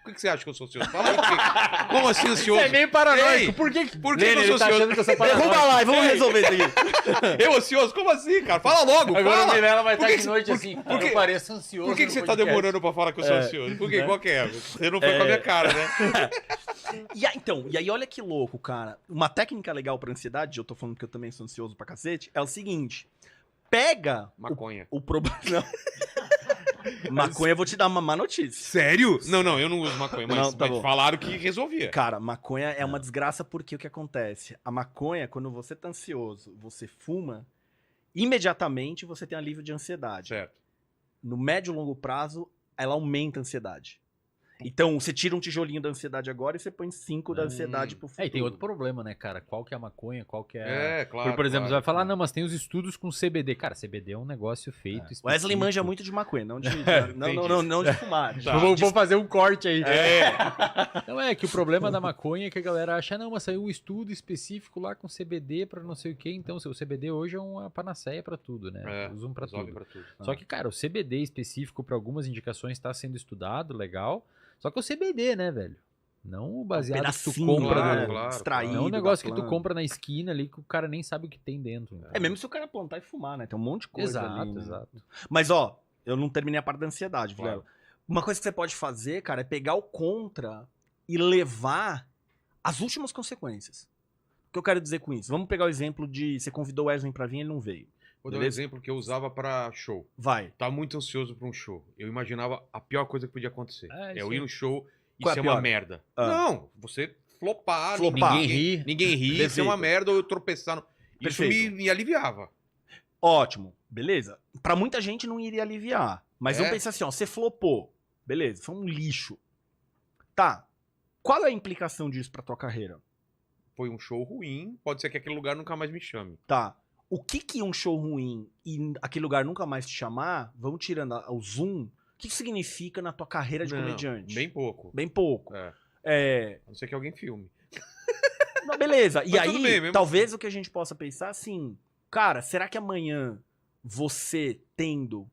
Por que você acha que eu sou ansioso? Fala aí, como assim ansioso? Você é meio paranoico. Ei, Por que eu sou tá achando que eu sou paranoico? Derruba lá e vamos resolver isso aqui. Eu ansioso? Como assim, cara? Fala logo, Agora fala. o Mirella vai Por estar que de noite por- assim. por que- Eu pareço ansioso. Por que no você tá podcast. demorando pra falar que eu sou ansioso? Por quê? Qual que é? Você não foi com a minha cara, né? E aí, olha que louco, cara. Uma técnica legal pra ansiedade, eu tô falando que eu também sou ansioso pra cacete, é o seguinte. Pega Maconha. o problema... Maconha, eu vou te dar uma má notícia. Sério? Não, eu não uso maconha, mas, Não, tá mas bom. falaram que resolvia. Cara, maconha é uma desgraça porque o que acontece? A maconha, quando você tá ansioso, você fuma, imediatamente você tem alívio de ansiedade. Certo. No médio e longo prazo, ela aumenta a ansiedade. Então, você tira um tijolinho da ansiedade agora e você põe 5 da ansiedade pro futuro. É, e tem outro problema, né, cara? Qual que é a maconha, qual que é... Claro. Por exemplo, claro. você vai falar, não, mas tem os estudos com CBD. Cara, CBD é um negócio feito específico. Wesley manja muito de maconha, não de, não de fumar. Tá. Vou fazer um corte aí. É. Não, é que o problema da maconha é que a galera acha, não, mas saiu um estudo específico lá com CBD pra não sei o quê. Então, o CBD hoje é uma panaceia pra tudo, né? Usam pra resolve tudo. pra tudo. Só que, cara, o CBD específico pra algumas indicações tá sendo estudado, legal. Só que o CBD, né, velho? Não o baseado que tu pedacinho, compra claro, no... claro. extraído Não é um da negócio que tu planta. compra na esquina ali que o cara nem sabe o que tem dentro. É mesmo se o cara plantar e fumar, né? Tem um monte de coisa Exato, ali. Né? exato. Mas, ó, eu não terminei a parte da ansiedade, Claro. Vilela. Uma coisa que você pode fazer, cara, é pegar o contra e levar as últimas consequências. O que eu quero dizer com isso? Vamos pegar o exemplo de você convidou o Wesley pra vir e ele não veio. Vou dar um Beleza? exemplo que eu usava pra show. Vai. Tava muito ansioso pra um show. Eu imaginava a pior coisa que podia acontecer. É, Eu isso ir aí. no show e Qual é a ser uma pior? merda. Ah. Não, você flopar. Flopar. Ninguém ri, ser Perfeito. uma merda ou eu tropeçar. Isso Perfeito. me aliviava. Ótimo, beleza. Pra muita gente não iria aliviar. Mas É. eu pensei assim, ó, você flopou. Beleza, foi um lixo. Tá. Qual é a implicação disso pra tua carreira? Foi um show ruim, pode ser que aquele lugar nunca mais me chame. Tá. O que um show ruim e aquele lugar nunca mais te chamar, vamos tirando o zoom, o que significa na tua carreira de Não, comediante? Bem pouco. Bem pouco. A não ser que alguém filme. Não, beleza. E Mas aí, tudo bem, mesmo talvez o que a gente possa pensar assim, cara, será que amanhã você tendo.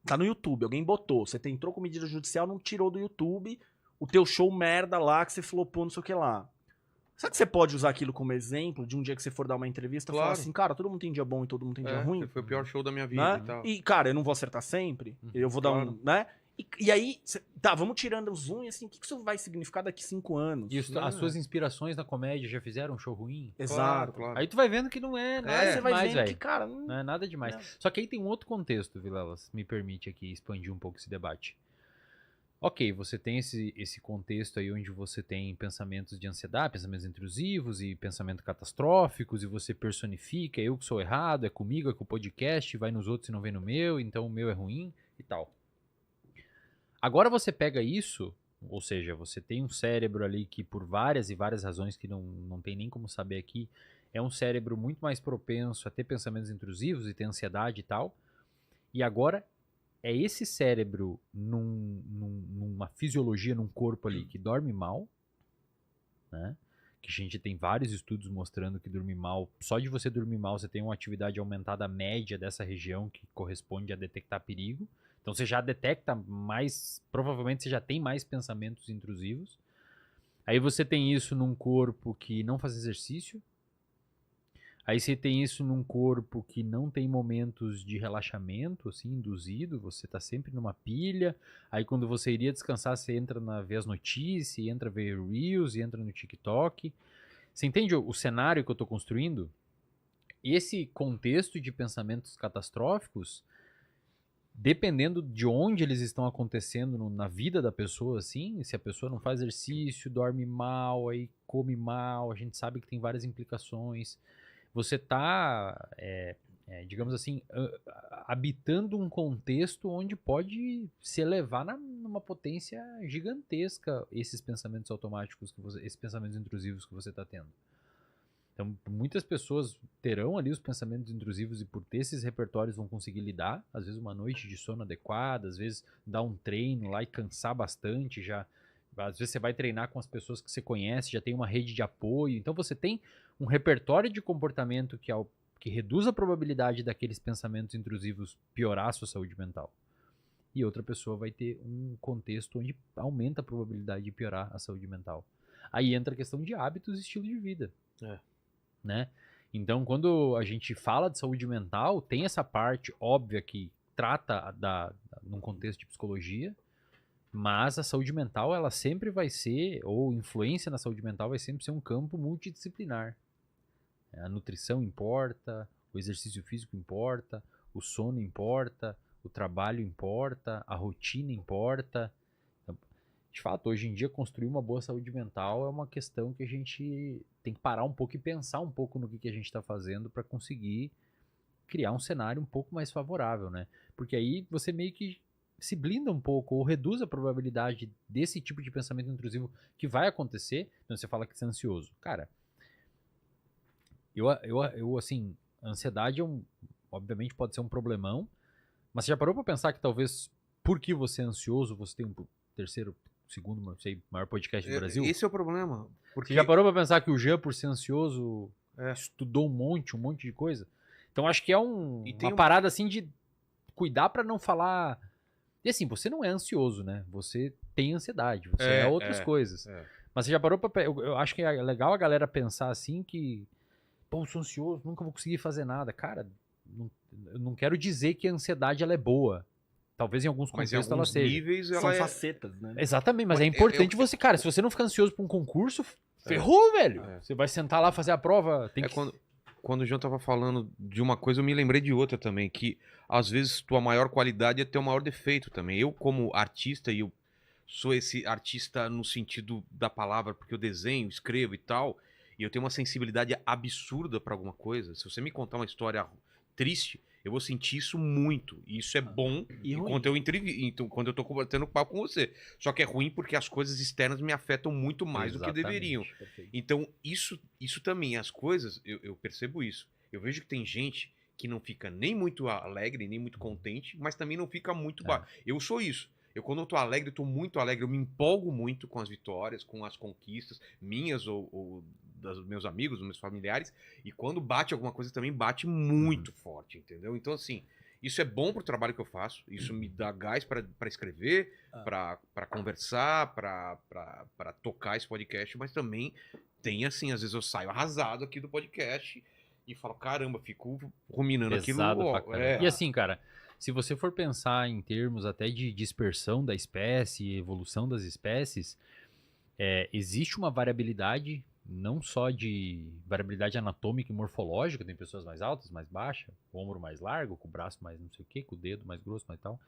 Tá no YouTube, alguém botou, você entrou com medida judicial, não tirou do YouTube o teu show merda lá que você flopou, não sei o que lá. Será que você pode usar aquilo como exemplo de um dia que você for dar uma entrevista e falar Claro. assim, cara, todo mundo tem dia bom e todo mundo tem dia ruim? Foi o pior show da minha vida Né? e tal. E, cara, eu não vou acertar sempre. Eu vou dar Claro. um. Né? E aí, tá, vamos tirando o zoom e assim, o que isso vai significar daqui 5 anos? E as suas inspirações na comédia já fizeram um show ruim? Exato. Claro. Aí tu vai vendo que não é Aí nada você vai demais, vendo velho. que, cara. Não é nada demais. Não. Só que aí tem um outro contexto, Vilelas, me permite aqui expandir um pouco esse debate. Ok, você tem esse contexto aí onde você tem pensamentos de ansiedade, pensamentos intrusivos e pensamentos catastróficos, e você personifica, eu que sou errado, é comigo, é com o podcast, vai nos outros e não vem no meu, então o meu é ruim e tal. Agora você pega isso, ou seja, você tem um cérebro ali que por várias e várias razões que não tem nem como saber aqui, é um cérebro muito mais propenso a ter pensamentos intrusivos e ter ansiedade e tal, e agora é esse cérebro numa fisiologia, num corpo ali que dorme mal, né? Que a gente tem vários estudos mostrando que dormir mal, só de você dormir mal, você tem uma atividade aumentada média dessa região que corresponde a detectar perigo. Então você já detecta mais, provavelmente você já tem mais pensamentos intrusivos. Aí você tem isso num corpo que não faz exercício. Aí você tem isso num corpo que não tem momentos de relaxamento, assim, induzido, você tá sempre numa pilha. Aí quando você iria descansar, você entra na ver as notícias, entra ver Reels, entra no TikTok. Você entende o cenário que eu tô construindo? Esse contexto de pensamentos catastróficos, dependendo de onde eles estão acontecendo na vida da pessoa, assim, se a pessoa não faz exercício, dorme mal, aí come mal, a gente sabe que tem várias implicações. Você está, digamos assim, habitando um contexto onde pode se elevar numa potência gigantesca esses pensamentos automáticos, esses pensamentos intrusivos que você está tendo. Então, muitas pessoas terão ali os pensamentos intrusivos e por ter esses repertórios vão conseguir lidar. Às vezes uma noite de sono adequada, às vezes dar um treino lá e cansar bastante já. Às vezes você vai treinar com as pessoas que você conhece, já tem uma rede de apoio. Então você tem um repertório de comportamento que reduz a probabilidade daqueles pensamentos intrusivos piorar a sua saúde mental. e outra pessoa vai ter um contexto onde aumenta a probabilidade de piorar a saúde mental. Aí entra a questão de hábitos e estilo de vida. Né? Então, quando a gente fala de saúde mental, tem essa parte óbvia que trata num contexto de psicologia, mas a saúde mental, ela sempre vai ser, ou influência na saúde mental vai sempre ser um campo multidisciplinar. A nutrição importa, o exercício físico importa, o sono importa, o trabalho importa, a rotina importa. De fato, hoje em dia, construir uma boa saúde mental é uma questão que a gente tem que parar um pouco e pensar um pouco no que a gente está fazendo para conseguir criar um cenário um pouco mais favorável, né? Porque aí você meio que se blinda um pouco ou reduz a probabilidade desse tipo de pensamento intrusivo que vai acontecer. Então você fala que você é ansioso. Cara, eu assim, a ansiedade obviamente pode ser um problemão, mas você já parou para pensar que talvez porque você é ansioso, você tem um terceiro, segundo, não sei, maior podcast do Brasil? Esse é o problema. Porque... Você já parou pra pensar que o Jean, por ser ansioso, estudou um monte de coisa? Então acho que é uma parada assim de cuidar pra não falar... E assim, você não é ansioso, né? Você tem ansiedade, você é outras coisas. Mas você já parou pra... Eu acho que é legal a galera pensar assim que... Pô, eu sou ansioso, nunca vou conseguir fazer nada. Cara, eu não quero dizer que a ansiedade ela é boa. Talvez em alguns contextos ela seja. Níveis, ela São facetas, né? Exatamente, mas é importante você... Cara, se você não ficar ansioso pra um concurso, ferrou, velho. Você vai sentar lá, fazer a prova... Quando o João tava falando de uma coisa, eu me lembrei de outra também, que às vezes tua maior qualidade é teu maior defeito também. Eu, como artista, e eu sou esse artista no sentido da palavra, porque eu desenho, escrevo e tal, e eu tenho uma sensibilidade absurda pra alguma coisa. Se você me contar uma história triste, eu vou sentir isso muito. E isso é bom quando eu tô tendo papo com você. Só que é ruim porque as coisas externas me afetam muito mais do que deveriam. Perfeito. Então, isso também, as coisas, eu percebo isso. Eu vejo que tem gente que não fica nem muito alegre, nem muito contente, mas também não fica muito baixo. Eu sou isso. Quando eu tô alegre, eu tô muito alegre, eu me empolgo muito com as vitórias, com as conquistas, minhas ou dos meus amigos, dos meus familiares, e quando bate alguma coisa também bate muito forte, entendeu? Então, assim, isso é bom pro trabalho que eu faço, isso me dá gás para escrever, para conversar, para tocar esse podcast, mas também tem, assim, às vezes eu saio arrasado aqui do podcast e falo, caramba, fico ruminando pesado aquilo. E assim, cara, se você for pensar em termos até de dispersão da espécie, evolução das espécies, existe uma variabilidade, não só de variabilidade anatômica e morfológica, tem pessoas mais altas, mais baixas, com o ombro mais largo, com o braço mais não sei o que, com o dedo mais grosso, mais tal,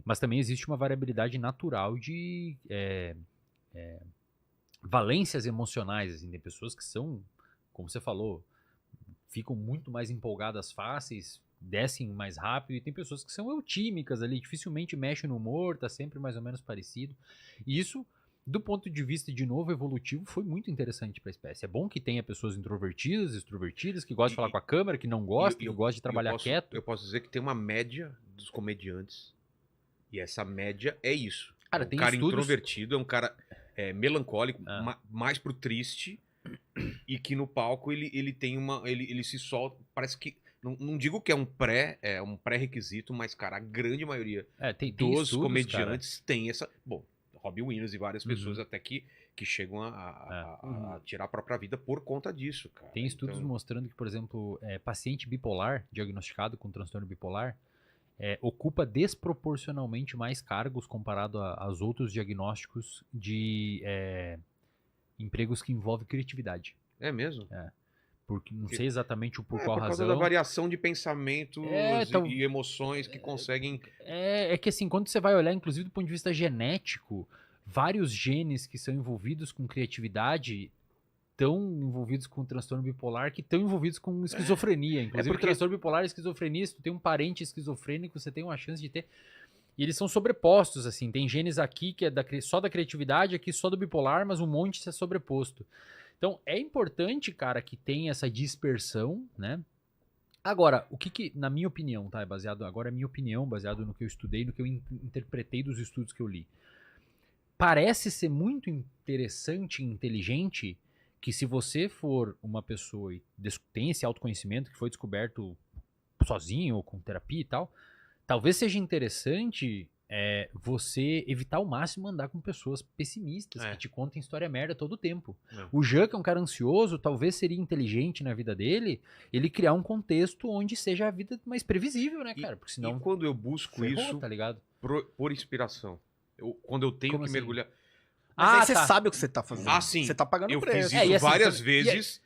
mas também existe uma variabilidade natural de valências emocionais, assim, tem pessoas que são, como você falou, ficam muito mais empolgadas fáceis, descem mais rápido, e tem pessoas que são eutímicas ali, dificilmente mexem no humor, tá sempre mais ou menos parecido. E isso, do ponto de vista, de novo, evolutivo, foi muito interessante para a espécie. É bom que tenha pessoas introvertidas, extrovertidas, que gostam de falar com a câmera, que não gostam, que gostam de trabalhar quieto. Eu posso dizer que tem uma média dos comediantes, e essa média é isso. Cara, um tem cara estudos... introvertido, é um cara melancólico, mais pro triste, e que no palco ele tem ele se solta, parece que não digo que é um pré-requisito, mas cara, a grande maioria tem dos estudos, comediantes tem essa, bom, Robin Williams e várias pessoas até que chegam a tirar a própria vida por conta disso, cara. Tem estudos mostrando que, por exemplo, paciente bipolar, diagnosticado com transtorno bipolar, ocupa desproporcionalmente mais cargos comparado aos outros diagnósticos de empregos que envolvem criatividade. É mesmo? Porque não sei exatamente por qual razão. Por causa da variação de pensamentos e emoções que conseguem... É que assim, quando você vai olhar, inclusive do ponto de vista genético, vários genes que são envolvidos com criatividade estão envolvidos com transtorno bipolar, que estão envolvidos com esquizofrenia. Inclusive, transtorno bipolar e esquizofrenia, se tu tem um parente esquizofrênico, você tem uma chance de ter... E eles são sobrepostos, assim. Tem genes aqui que é só da criatividade, aqui só do bipolar, mas um monte é sobreposto. Então, é importante, cara, que tenha essa dispersão, né? Agora, o que na minha opinião, tá? Agora é minha opinião, baseado no que eu estudei, no que eu interpretei dos estudos que eu li. Parece ser muito interessante e inteligente que se você for uma pessoa e tem esse autoconhecimento que foi descoberto sozinho ou com terapia e tal, talvez seja interessante você evitar ao máximo andar com pessoas pessimistas, É. que te contem história merda todo o tempo. É. O Jean, que é um cara ansioso, talvez seria inteligente na vida dele, ele criar um contexto onde seja a vida mais previsível, né, cara? Porque senão E quando eu busco ferrou, isso tá ligado? por inspiração, quando eu tenho Como que assim? mergulhar... Mas aí você tá. sabe o que você tá fazendo. Ah, sim. Você tá pagando Eu preço. fiz isso e assim, várias também- vezes,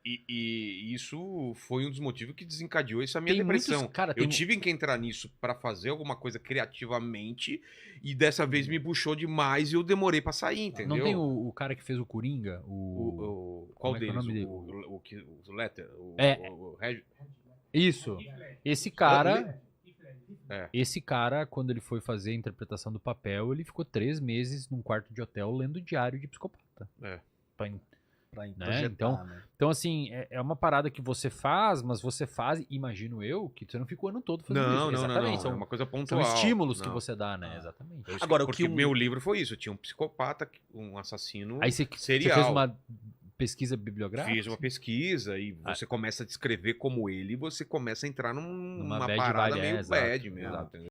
e isso foi um dos motivos que desencadeou essa minha Tem muitos- depressão. cara, Eu tem- tive que entrar nisso pra fazer alguma coisa criativamente, e dessa vez me puxou demais e eu demorei pra sair, entendeu? Não tem o cara que fez o Coringa? Qual como é que é o deles? nome dele? O Letter? O Isso. Esse cara... É. Esse cara, quando ele foi fazer a interpretação do papel, ele ficou 3 meses num quarto de hotel lendo diário de psicopata. É. Pra Pra Né? introjetar, né? Então, assim, é uma parada que você faz, mas você faz, imagino eu, que você não fica o ano todo fazendo isso. Não, Exatamente. é São, uma coisa são pontual. estímulos que Não. você dá, né? Exatamente. Agora, o Porque que meu livro foi isso. Eu tinha um psicopata, um assassino Aí você serial. fez uma pesquisa bibliográfica? Fiz uma pesquisa e você começa a descrever como ele e você começa a entrar numa bad parada vibe, meio exato, bad mesmo. exato. Entendeu?